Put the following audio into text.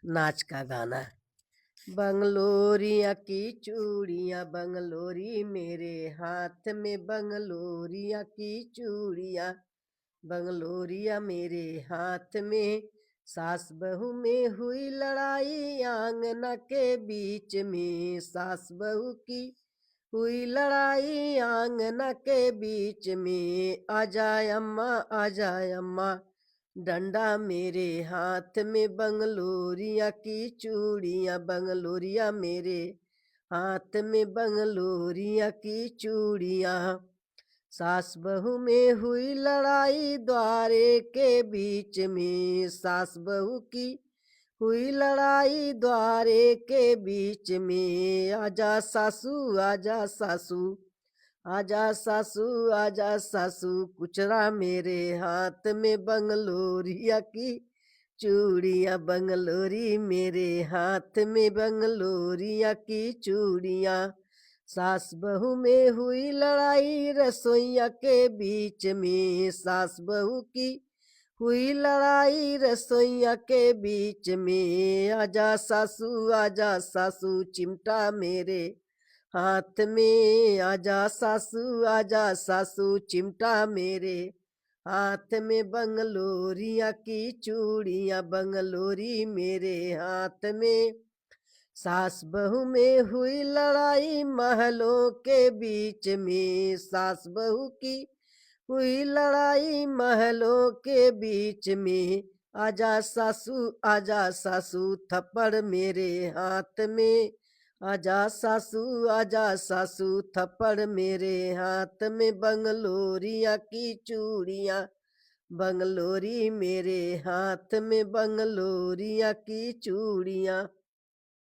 नाच का गाना। बंगलोरिया की चूड़ियाँ बंगलोरी मेरे हाथ में, बंगलोरिया की चूड़ियाँ बंगलोरिया मेरे हाथ में। सास बहू में हुई लड़ाई आंगना के बीच में, सास बहू की हुई लड़ाई आंगना के बीच में। आ जाए अम्मा, आ जाए अम्मा, डंडा मेरे हाथ में, बंगलोरिया की चूड़ियाँ बंगलोरिया मेरे हाथ में, बंगलोरिया की चूड़ियाँ। सास बहू में हुई लड़ाई द्वारे के बीच में, सास बहू की हुई लड़ाई द्वारे के बीच में। आजा सासू, आजा सासू, आजा सासू, आजा सासू, कुचरा मेरे हाथ में, बंगलोरिया की चूड़ियाँ बंगलोरी मेरे हाथ में, बंगलोरिया की चूड़ियाँ। सास बहू में हुई लड़ाई रसोईया के बीच में, सास बहू की हुई लड़ाई रसोईया के बीच में। आजा सासू, आजा सासू, चिमटा मेरे हाथ में। आजा सासू, आजा सासू, चिमटा मेरे हाथ में, बंगलोरिया की चूड़ियाँ बंगलोरी मेरे हाथ में। सास बहू में हुई लड़ाई महलों के बीच में, सास बहू की हुई लड़ाई महलों के बीच में। आजा सासू, आजा सासू, थप्पड़ मेरे हाथ में। आजा सासू, आजा सासू, थप्पड़ मेरे हाथ में, बंगलोरिया की चूड़ियाँ बंगलोरी मेरे हाथ में, बंगलोरिया की चूड़ियाँ।